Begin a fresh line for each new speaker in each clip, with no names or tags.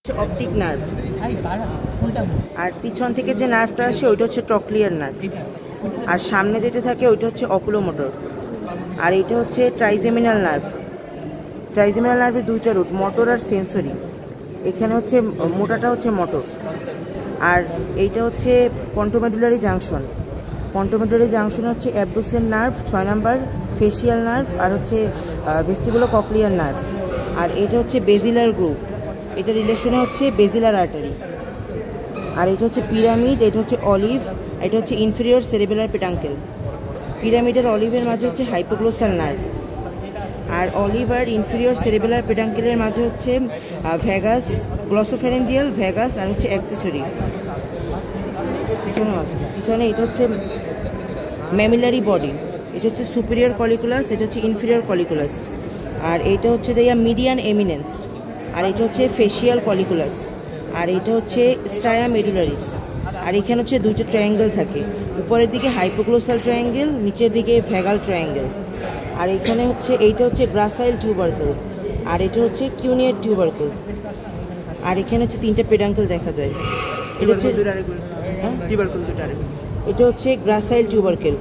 Optic nerve আর পিছন থেকে যে নার্ভটা আসে ওইটা হচ্ছে ট্রক্লিয়ার নার্ভ আর সামনে যেটা থাকে ওইটা হচ্ছে অকুলোমোটর আর এইটা হচ্ছে ট্রাইজেমিনাল নার্ভ। ট্রাইজেমিনাল নার্ভের দুইটা রুট, মোটর আর সেন্সরি। এখানে হচ্ছে মোটাটা হচ্ছে মোটর আর এইটা হচ্ছে পন্টোমেডুলারি জাংশন। পন্টোমেডুলারি জাংশন হচ্ছে abducens nerve 6 number, facial nerve আর হচ্ছে ভেস্টিবুলোকক্লিয়ার নার্ভ। আর এটা হচ্ছে বেজিলার গ্রুভ, এটা রিলেশনে হচ্ছে বেজিলার আর্টারি। আর এটা হচ্ছে পিরামিড, এটা হচ্ছে অলিভ, এটা হচ্ছে ইনফেরিয়র সেরেবেলার পেডাঙ্কেল। পিরামিড আর অলিভের মাঝে হচ্ছে হাইপোগ্লোসাল নার্ভ আর অলিভ আর ইনফেরিয়র সেরেবেলার পেডাঙ্কেলের মাঝে হচ্ছে ভ্যাগাস, গ্লসোফেরেঞ্জিয়াল, ভ্যাগাস আর হচ্ছে অ্যাক্সেসরি। পিছনে এটা হচ্ছে ম্যামিলারি বডি, এটা হচ্ছে সুপিরিয়র কলিকুলাস, এটা হচ্ছে ইনফেরিয়র কলিকুলাস। আর এটা হচ্ছে যে মিডিয়ান এমিনেন্স আর এটা হচ্ছে ফেসিয়াল কলিকুলাস আর এটা হচ্ছে স্ট্রায়া মেডুলারিস। আর এখানে হচ্ছে দুইটা ট্রায়াঙ্গেল থাকে, উপরের দিকে হাইপোগ্লোসাল ট্রায়াঙ্গেল, নিচের দিকে ভ্যাগাল ট্রায়াঙ্গেল। আর এখানে হচ্ছে এইটা হচ্ছে গ্রাসাইল টিউবারকেল আর এটা হচ্ছে কিউনিয়ার টিউবারকেল। আর এখানে হচ্ছে তিনটা পেডাঙ্কেল দেখা যায়। এটা হচ্ছে এটা হচ্ছে গ্রাসাইল টিউবারকেল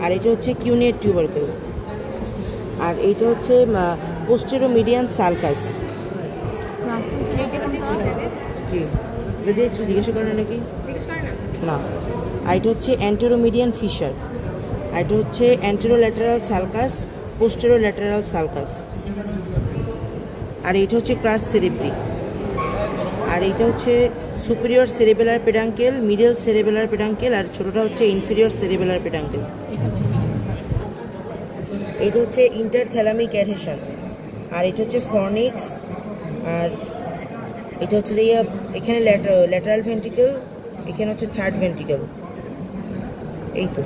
আর এটা হচ্ছে কিউনিয়ার টিউবারকেল। আর এইটা হচ্ছে পোস্টেরোমিডিয়ান সালকাস। কি যদি একটু জিজ্ঞাসা করেন নাকি না। আর এটা হচ্ছে অ্যান্টেরোমিডিয়ান ফিশার আর এটা হচ্ছে অ্যান্টেরোল্যাটারাল সালকাস, পোস্টেরোল্যাটারাল সালকাস। আর এটা হচ্ছে ক্রাস সেরেব্রি। আর এটা হচ্ছে সুপিরিয়র সেরেবেলার পেডাঙ্কেল, মিডল সেরেবেলার পেডাঙ্কেল আর ছোটটা হচ্ছে ইনফেরিয়র সেরেবেলার পেডাঙ্কেল। এটা হচ্ছে ইন্টারথ্যালামিক অ্যাডহেশন আর এটা হচ্ছে ফর্নিক্স। আর এটা হচ্ছে যে এখানে ল্যাটারাল ভেন্ট্রিকেল, এখানে হচ্ছে থার্ড ভেন্ট্রিকেল। এই তো